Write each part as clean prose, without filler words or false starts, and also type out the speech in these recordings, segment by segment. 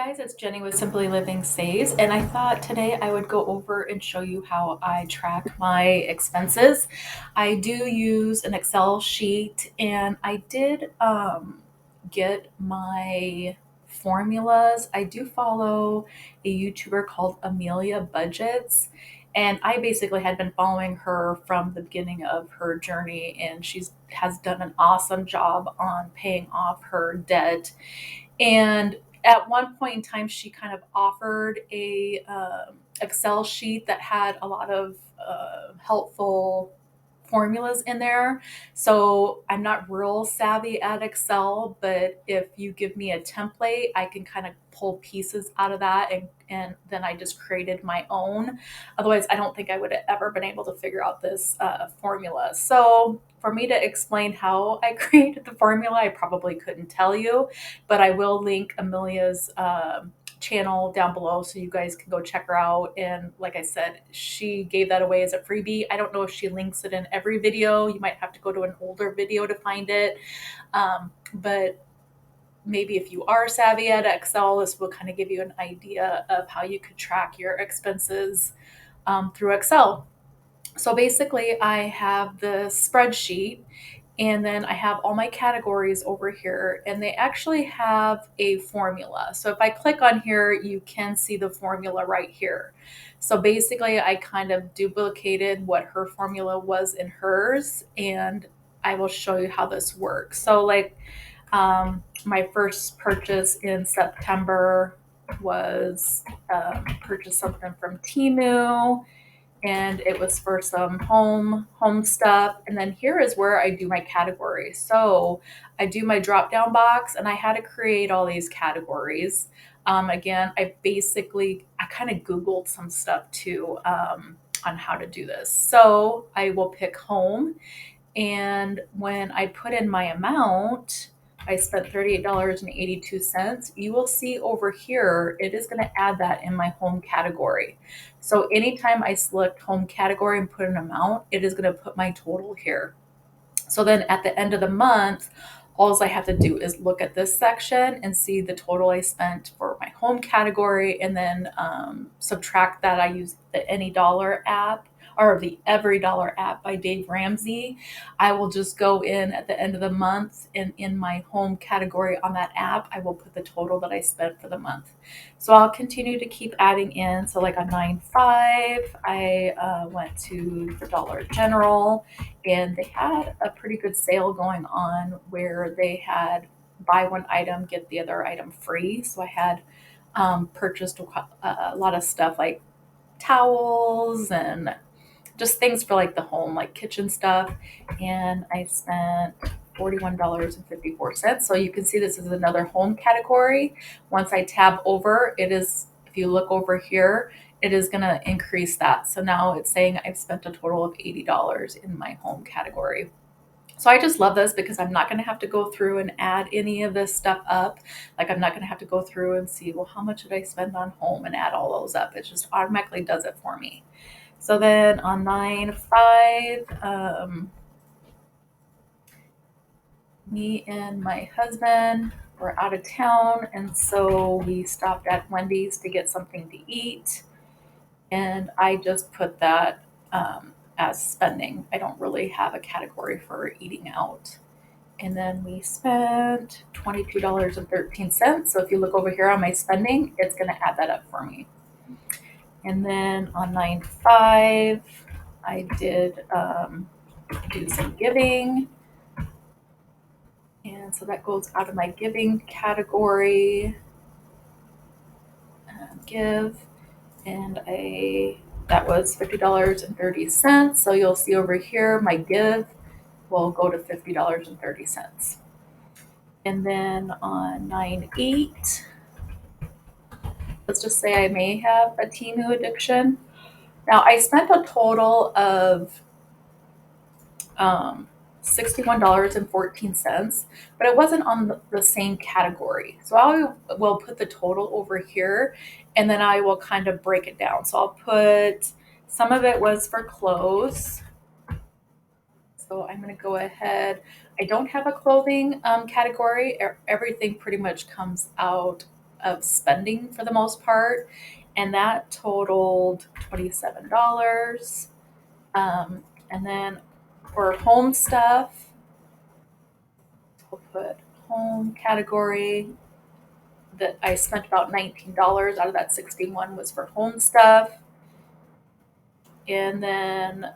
Guys, it's Jenny with Simply Living Saves, and I thought today I would go over and show you how I track my expenses. I do use an Excel sheet, and I did get my formulas. I do follow a YouTuber called Amelia Budgets, and I basically had been following her from the beginning of her journey, and she's has done an awesome job on paying off her debt. And at one point in time, she kind of offered a Excel sheet that had a lot of helpful formulas in there. So I'm not real savvy at Excel, but if you give me a template, I can kind of pull pieces out of that, and then I just created my own. Otherwise, I don't think I would have ever been able to figure out this formula. So for me to explain how I created the formula, I probably couldn't tell you, but I will link Amelia's channel down below so you guys can go check her out. And like I said, she gave that away as a freebie. I don't know if she links it in every video. You might have to go to an older video to find it. But maybe if you are savvy at Excel, this will kind of give you an idea of how you could track your expenses through Excel. So basically, I have the spreadsheet, and then I have all my categories over here, and they actually have a formula. So if I click on here, you can see the formula right here. So basically, I kind of duplicated what her formula was in hers, and I will show you how this works. So, like, my first purchase in September was purchase something from Temu, and it was for some home stuff. And then here is where I do my categories. So I do my drop down box, and I had to create all these categories. Again, I kind of Googled some stuff too, on how to do this. So I will pick home, and when I put in my amount, I spent $38.82. You will see over here, it is going to add that in my home category. So anytime I select home category and put an amount, it is going to put my total here. So then at the end of the month, all I have to do is look at this section and see the total I spent for my home category, and then subtract that. I use the Any Dollar app, or the Every Dollar app by Dave Ramsey. I will just go in at the end of the month, and in my home category on that app, I will put the total that I spent for the month. So I'll continue to keep adding in. So like on 9/5, I went to the Dollar General, and they had a pretty good sale going on where they had buy one item, get the other item free. So I had purchased a lot of stuff like towels and just things for like the home, like kitchen stuff. And I spent $41.54. So you can see this is another home category. Once I tab over, if you look over here, it is going to increase that. So now it's saying I've spent a total of $80 in my home category. So I just love this because I'm not going to have to go through and add any of this stuff up. Like, I'm not going to have to go through and see, well, how much did I spend on home, and add all those up. It just automatically does it for me. So then on 9/5, me and my husband were out of town, and so we stopped at Wendy's to get something to eat. And I just put that as spending. I don't really have a category for eating out. And then we spent $22.13. So if you look over here on my spending, it's going to add that up for me. And then on 9/5, I did do some giving. And so that goes out of my giving category. Give. And that was $50.30. So you'll see over here, my give will go to $50.30. And then on 9/8, let's just say I may have a Temu addiction. Now I spent a total of $61.14, but it wasn't on the same category. So I will put the total over here, and then I will kind of break it down. So I'll put, some of it was for clothes. So I'm going to go ahead. I don't have a clothing category. Everything pretty much comes out of spending for the most part, and that totaled $27. And then for home stuff, we'll put home category that I spent about $19 out of that 61 was for home stuff. And then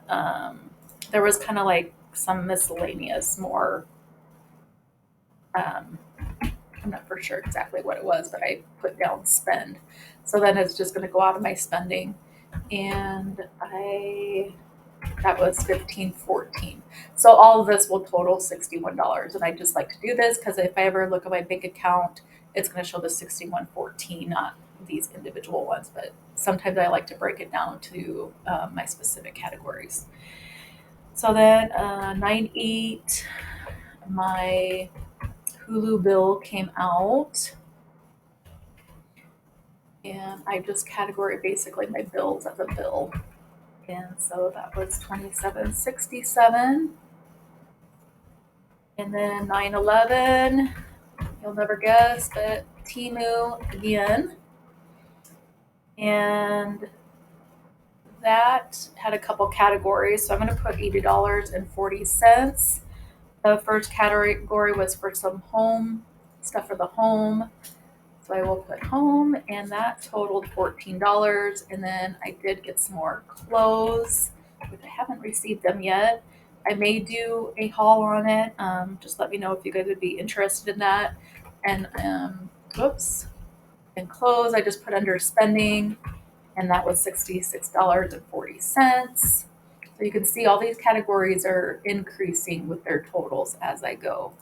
there was kind of like some miscellaneous more. Um, I'm not for sure exactly what it was, but I put down spend. So then it's just going to go out of my spending. And that was 15.14. So all of this will total $61. And I just like to do this because if I ever look at my bank account, it's going to show the 61.14, not these individual ones. But sometimes I like to break it down to my specific categories. So then 9/8, my Hulu bill came out, and I just category basically my bills as a bill. And so that was 27.67. And then 9/11, you'll never guess, but Timu again. And that had a couple categories. So I'm going to put $80.40. The first category was for some home stuff for the home. So I will put home, and that totaled $14. And then I did get some more clothes, which I haven't received them yet. I may do a haul on it. Just let me know if you guys would be interested in that. And whoops, and clothes I just put under spending, and that was $66.40. So you can see all these categories are increasing with their totals as I go.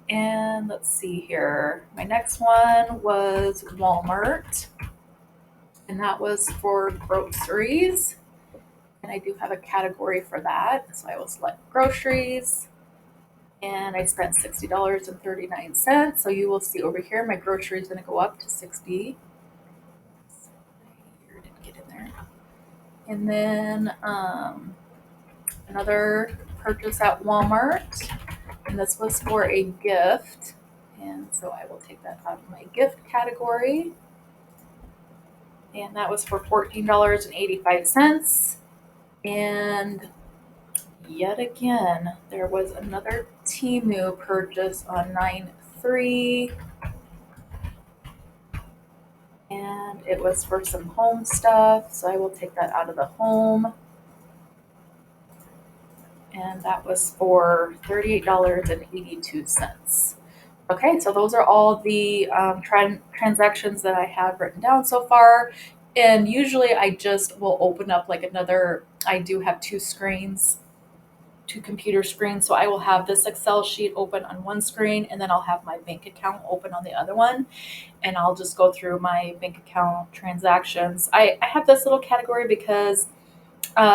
And let's see here. My next one was Walmart, and that was for groceries. And I do have a category for that. So I will select groceries, and I spent $60.39. So you will see over here, my grocery is going to go up to 60. Here didn't get in there. And then another purchase at Walmart, and this was for a gift. And so I will take that out of my gift category. And that was for $14.85. And yet again, there was another Timu purchase on 9/3. And it was for some home stuff. So I will take that out of the home. And that was for $38.82. Okay, so those are all the transactions that I have written down so far. And usually I just will open up like I do have two screens, two computer screens. So I will have this Excel sheet open on one screen, and then I'll have my bank account open on the other one. And I'll just go through my bank account transactions. I have this little category because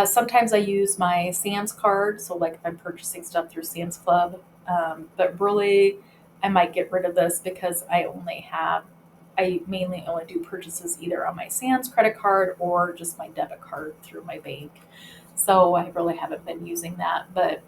sometimes I use my Sam's card. So like if I'm purchasing stuff through Sam's Club, but really I might get rid of this because I mainly only do purchases either on my Sam's credit card or just my debit card through my bank. So I really haven't been using that, but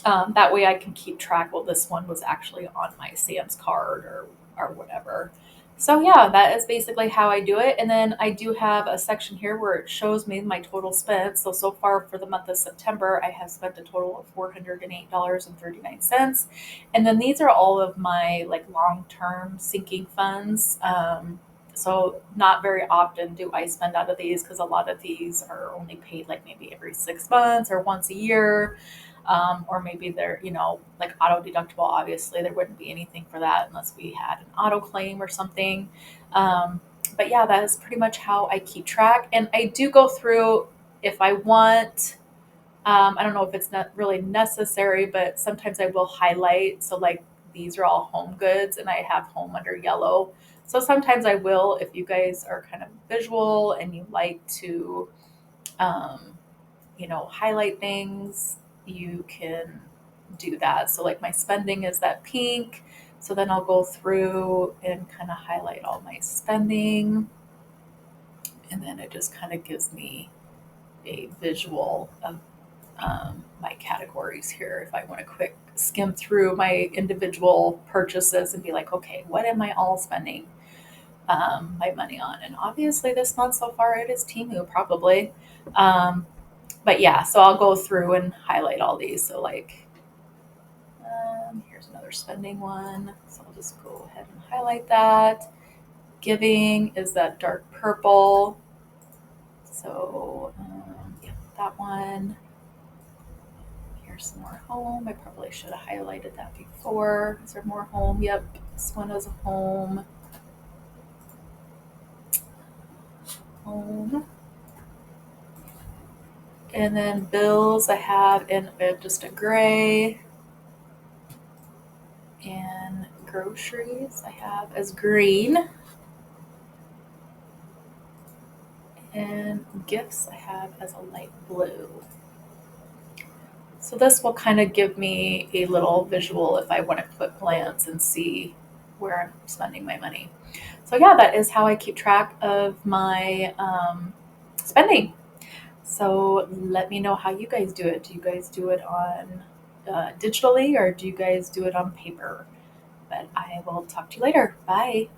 that way I can keep track. Well, this one was actually on my Sam's card or whatever. So yeah, that is basically how I do it. And then I do have a section here where it shows me my total spent. So far for the month of September, I have spent a total of $408.39. And then these are all of my like long-term sinking funds. So not very often do I spend out of these because a lot of these are only paid like maybe every 6 months or once a year. Or maybe they're, like auto deductible. Obviously, there wouldn't be anything for that unless we had an auto claim or something. But yeah, that is pretty much how I keep track. And I do go through if I want. I don't know if it's not really necessary, but sometimes I will highlight. So, like, these are all home goods, and I have home under yellow. So, sometimes I will, if you guys are kind of visual and you like to, um, highlight things, you can do that. So, like, my spending is that pink. So, then I'll go through and kind of highlight all my spending. And then it just kind of gives me a visual of my categories here. If I want to quick skim through my individual purchases and be like, okay, what am I all spending? my money on. And obviously, this month so far, it is Temu probably. Um, but yeah, so I'll go through and highlight all these. So, like, here's another spending one. So I'll just go ahead and highlight that. Giving is that dark purple. So, yeah, that one. Here's some more home. I probably should have highlighted that before. Is there more home? Yep, this one is a home. Home. And then bills I have in just a gray. And groceries I have as green. And gifts I have as a light blue. So this will kind of give me a little visual if I want to quick glance and see where I'm spending my money. So yeah, that is how I keep track of my spending. So let me know how you guys do it. Do you guys do it on digitally or do you guys do it on paper? But I will talk to you later. Bye.